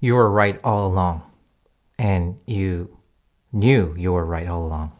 You were right all along, and you knew you were right all along.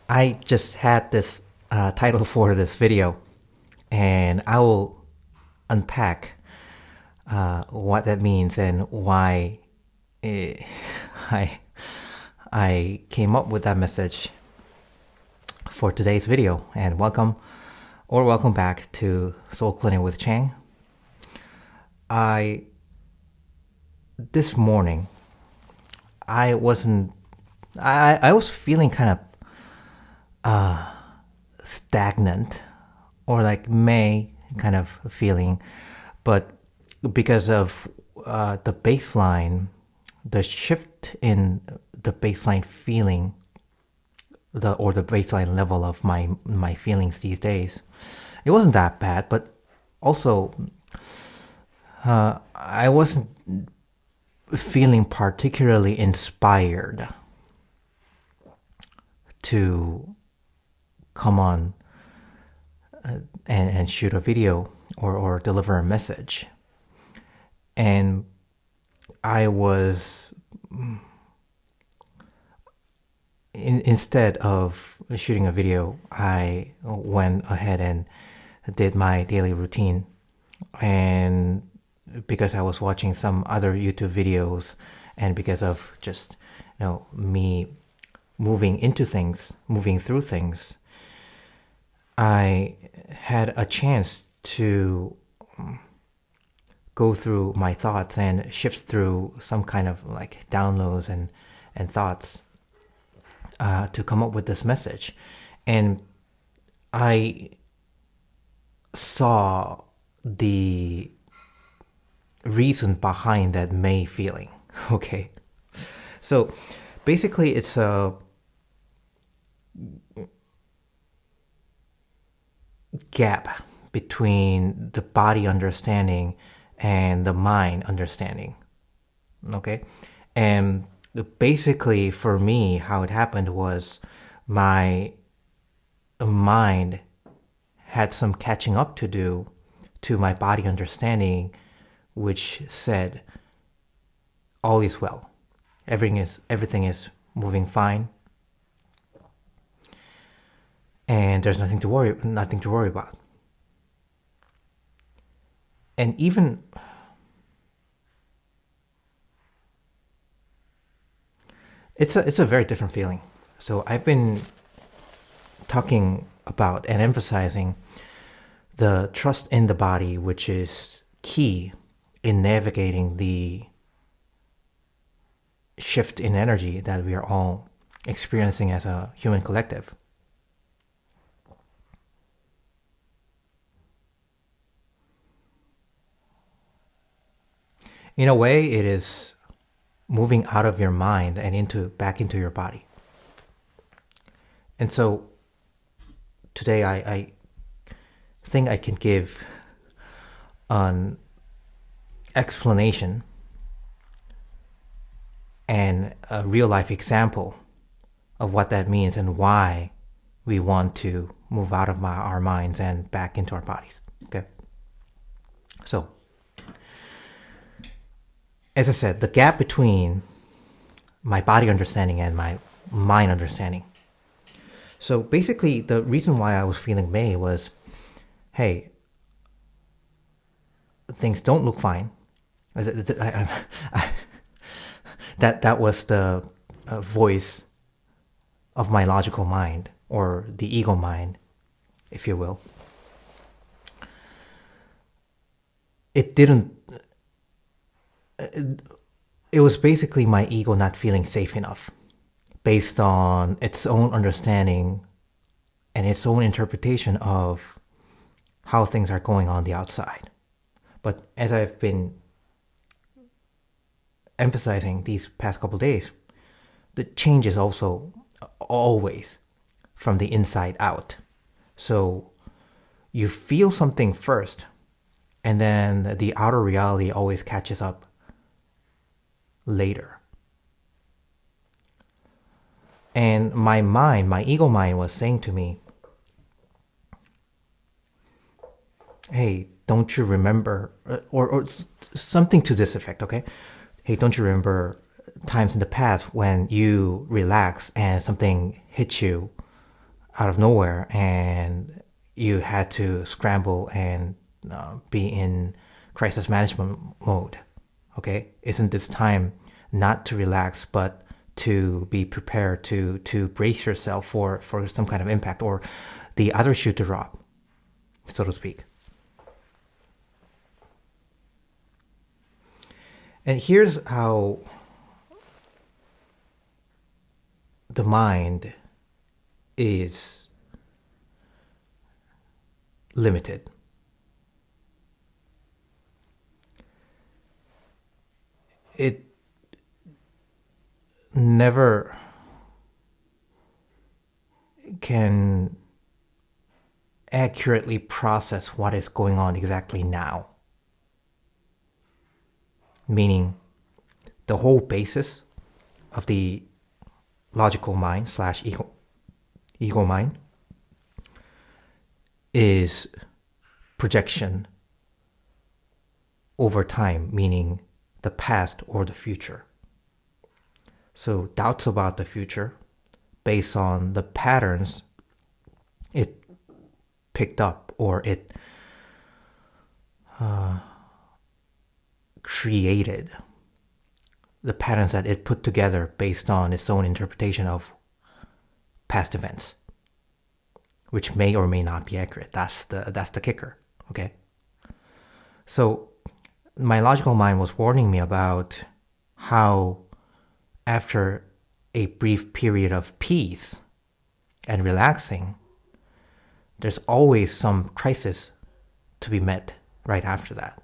I just had this title for this video, and I will unpack what that means and why I came up with that message for today's video. And welcome back to Soul Clinic with Chang. This morning I was feeling kind of stagnant, or like May kind of feeling, but because of the baseline, the shift in the baseline feeling, the baseline level of my feelings these days, it wasn't that bad, but also I wasn't feeling particularly inspired to come on and shoot a video or deliver a message. And I was, instead of shooting a video, I went ahead and did my daily routine. And because I was watching some other YouTube videos, and because of just me moving through things, I had a chance to go through my thoughts and shift through some kind of like downloads and thoughts to come up with this message. And I saw the reason behind that May feeling. Okay, so basically it's a gap between the body understanding and the mind understanding. Okay, and basically for me, how it happened was my mind had some catching up to do to my body understanding, which said all is well, everything is moving fine, and there's nothing to worry about. And even it's a very different feeling. So I've been talking about and emphasizing the trust in the body, which is key in navigating the shift in energy that we are all experiencing as a human collective. In a way, it is moving out of your mind and back into your body. And so today I think I can give an explanation and a real life example of what that means and why we want to move out of our minds and back into our bodies. Okay, so as I said, the gap between my body understanding and my mind understanding. So basically, the reason why I was feeling May was, hey, things don't look fine. That was the voice of my logical mind, or the ego mind, if you will. It was basically my ego not feeling safe enough based on its own understanding and its own interpretation of how things are going on the outside. But as I've been emphasizing these past couple days, the change is also always from the inside out. So you feel something first, and then the outer reality always catches up later. And my ego mind was saying to me, hey, don't you remember, or something to this effect, okay? Hey, don't you remember times in the past when you relax and something hit you out of nowhere and you had to scramble and be in crisis management mode, okay? Isn't this time not to relax, but to be prepared to brace yourself for some kind of impact or the other shoe to drop, so to speak? And here's how the mind is limited. It never can accurately process what is going on exactly now. Meaning, the whole basis of the logical mind slash ego mind is projection over time, meaning the past or the future. So doubts about the future based on the patterns it picked up or it created, the patterns that it put together based on its own interpretation of past events, which may or may not be accurate. That's the kicker, okay? So my logical mind was warning me about how after a brief period of peace and relaxing, there's always some crisis to be met right after that.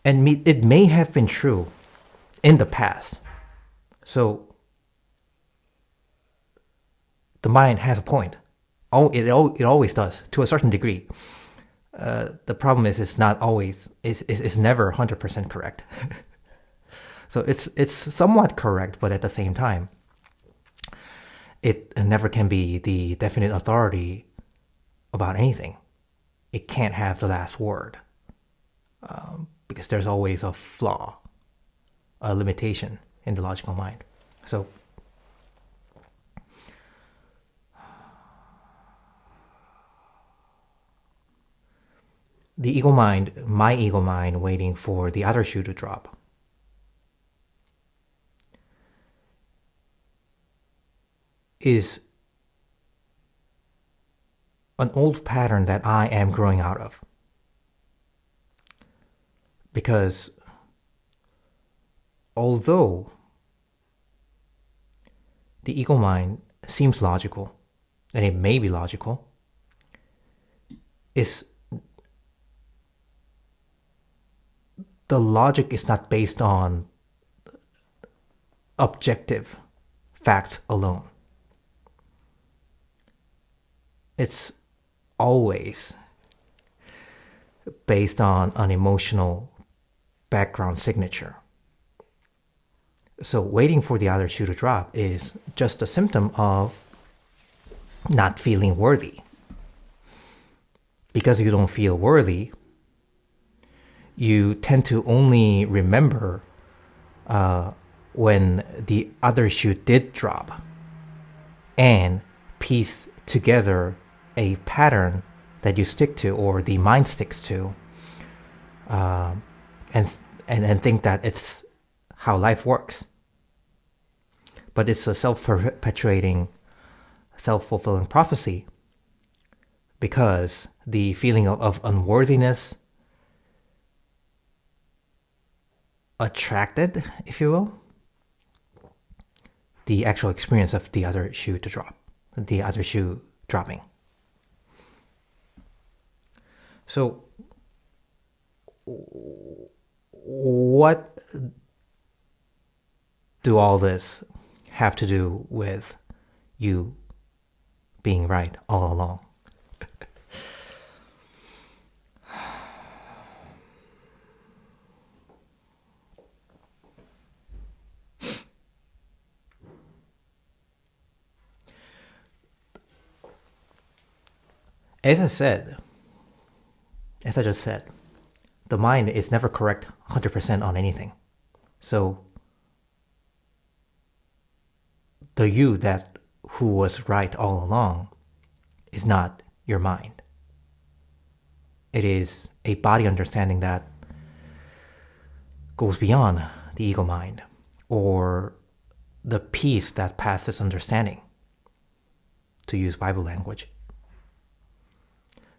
And it may have been true in the past. So the mind has a point. It always does, to a certain degree. The problem is it's not always, it's never 100% correct. So it's somewhat correct, but at the same time, it never can be the definite authority about anything. It can't have the last word, because there's always a flaw, a limitation in the logical mind. So the ego mind, my ego mind, waiting for the other shoe to drop, is an old pattern that I am growing out of. Because although the ego mind seems logical, and it may be logical, the logic is not based on objective facts alone. It's always based on an emotional background signature. So waiting for the other shoe to drop is just a symptom of not feeling worthy. Because you don't feel worthy, you tend to only remember when the other shoe did drop and piece together a pattern that you stick to or the mind sticks to, and think that it's how life works. But it's a self-perpetuating, self-fulfilling prophecy, because the feeling of unworthiness attracted, if you will, the actual experience of the other shoe to drop, the other shoe dropping. So what do all this have to do with you being right all along? As I said, as I just said, the mind is never correct 100% on anything. So the you that who was right all along is not your mind. It is a body understanding that goes beyond the ego mind, or the peace that passes understanding, to use Bible language.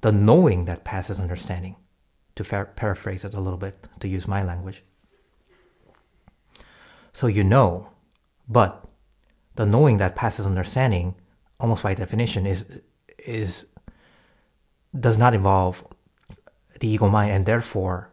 The knowing that passes understanding, to paraphrase it a little bit, to use my language. So you know, but the knowing that passes understanding, almost by definition, is does not involve the ego mind, and therefore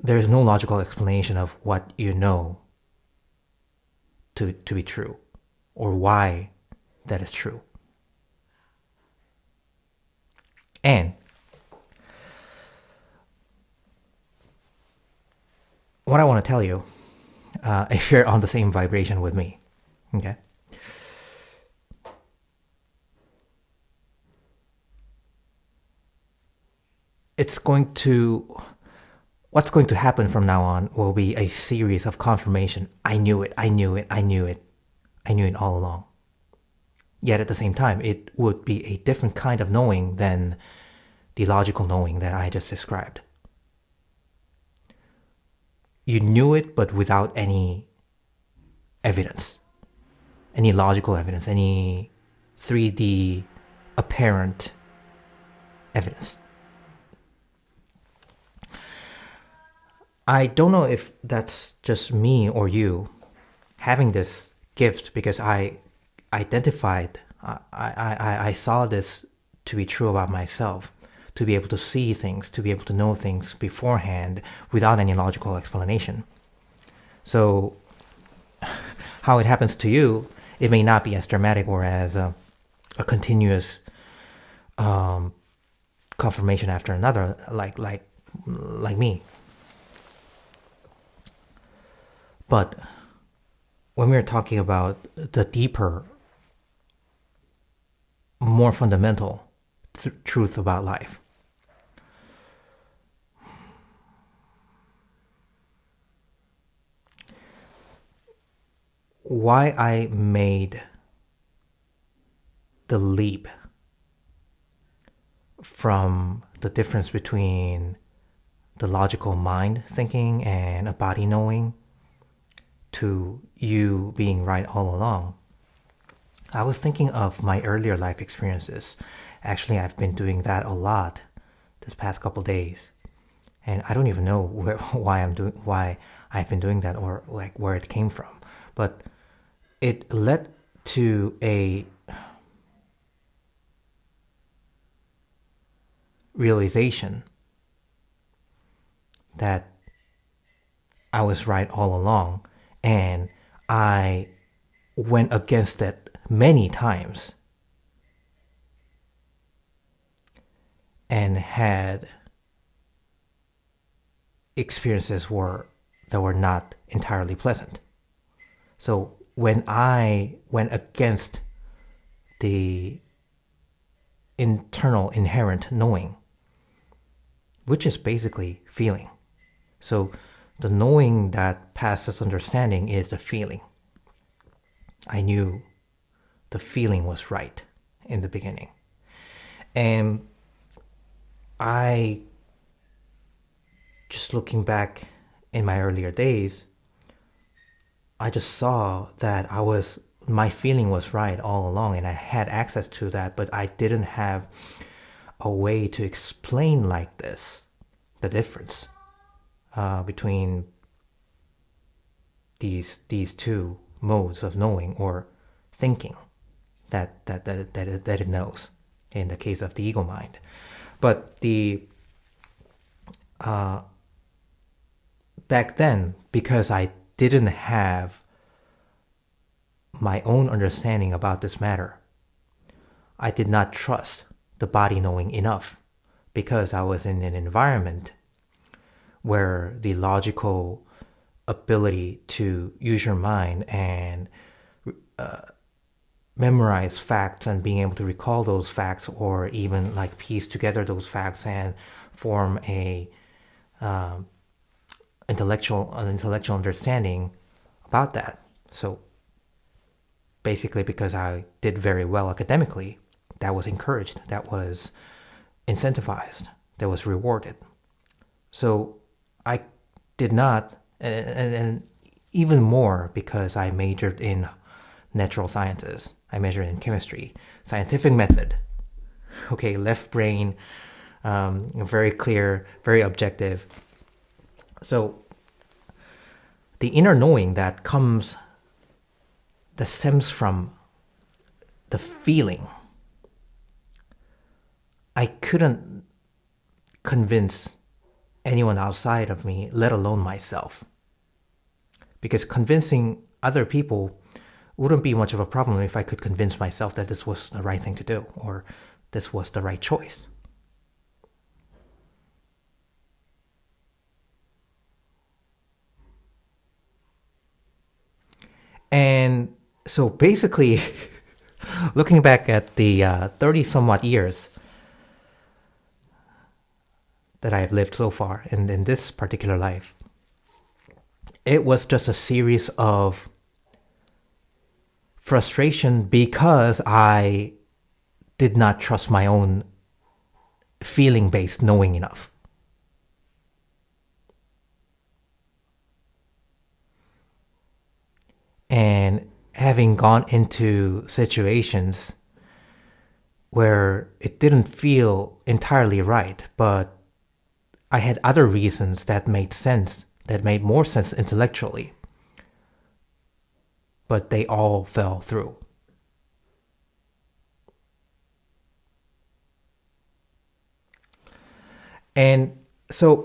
there is no logical explanation of what you know to be true, or why that is true. And what I want to tell you, if you're on the same vibration with me, okay? What's going to happen from now on will be a series of confirmation. I knew it all along. Yet at the same time, it would be a different kind of knowing than the logical knowing that I just described. You knew it, but without any evidence, any logical evidence, any 3D apparent evidence. I don't know if that's just me or you having this gift, because I identified, I saw this to be true about myself, to be able to see things, to be able to know things beforehand without any logical explanation. So how it happens to you, it may not be as dramatic or as a continuous confirmation after another, like me. But when we're talking about the deeper, more fundamental truth about life, why I made the leap from the difference between the logical mind thinking and a body knowing to you being right all along, I was thinking of my earlier life experiences. Actually, I've been doing that a lot this past couple days, and I don't even know why I've been doing that, or like where it came from. But it led to a realization that I was right all along, and I went against it many times and had experiences that were not entirely pleasant. So when I went against the internal inherent knowing, which is basically feeling. So the knowing that passes understanding is the feeling. I knew the feeling was right in the beginning. And I, just looking back in my earlier days, I just saw that my feeling was right all along, and I had access to that, but I didn't have a way to explain like this the difference between these two modes of knowing or thinking that it knows in the case of the ego mind. But back then, because I didn't have my own understanding about this matter, I did not trust the body knowing enough, because I was in an environment where the logical ability to use your mind and memorize facts and being able to recall those facts, or even like piece together those facts and form an intellectual understanding about that. So basically, because I did very well academically, that was encouraged, that was incentivized, that was rewarded. So I did not, and even more because I majored in natural sciences. I majored in chemistry, scientific method. Okay, left brain, very clear, very objective. So the inner knowing that stems from the feeling. I couldn't convince anyone outside of me, let alone myself. Because convincing other people wouldn't be much of a problem if I could convince myself that this was the right thing to do, or this was the right choice. And so basically, looking back at the 30 somewhat years that I've lived so far in this particular life, it was just a series of frustration because I did not trust my own feeling-based knowing enough. And having gone into situations where it didn't feel entirely right, but I had other reasons that made sense, that made more sense intellectually, but they all fell through. And so,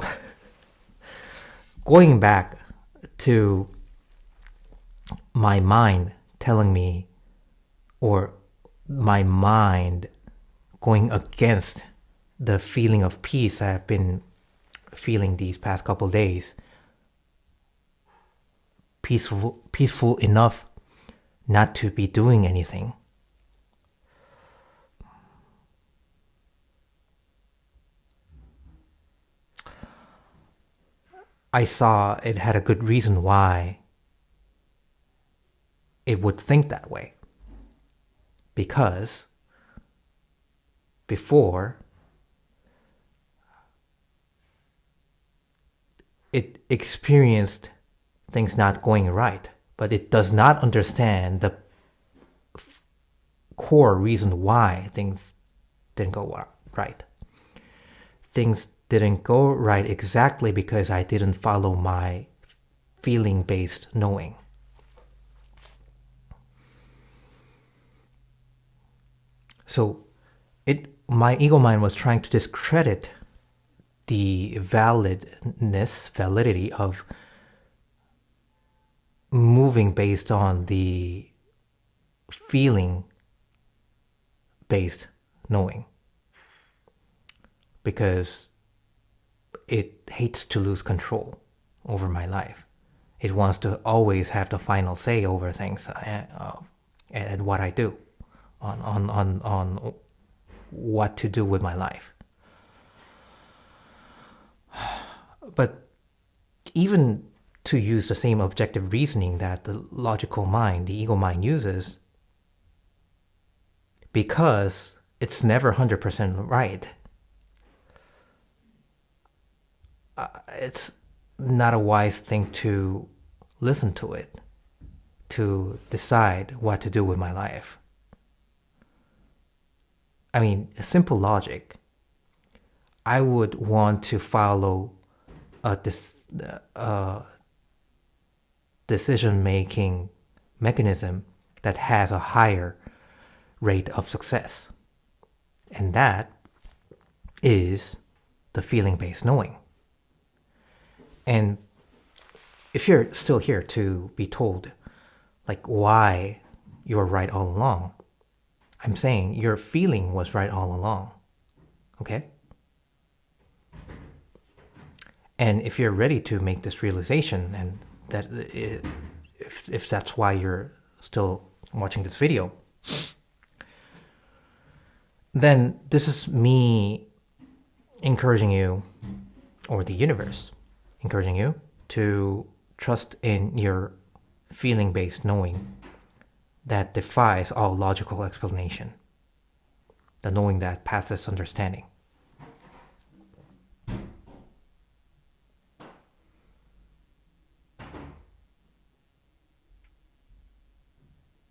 going back to my mind telling me, or my mind going against the feeling of peace I've been feeling these past couple days, peaceful enough not to be doing anything. I saw it had a good reason why it would think that way. Because before, it experienced things not going right, but it does not understand the core reason why things didn't go right. Things didn't go right exactly because I didn't follow my feeling-based knowing. So my ego mind was trying to discredit the validity of moving based on the feeling-based knowing, because it hates to lose control over my life. It wants to always have the final say over things and what I do on what to do with my life. But even to use the same objective reasoning that the logical mind, the ego mind, uses, because it's never 100% right, it's not a wise thing to listen to it, to decide what to do with my life. I mean, simple logic. I would want to follow a decision-making mechanism that has a higher rate of success. And that is the feeling-based knowing. And if you're still here to be told, like, why you're right all along, I'm saying your feeling was right all along. Okay? And if you're ready to make this realization, and that if that's why you're still watching this video, then this is me encouraging you, or the universe encouraging you, to trust in your feeling-based knowing that defies all logical explanation. The knowing that passes understanding.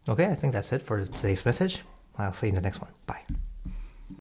Okay, I think that's it for today's message. I'll see you in the next one. Bye.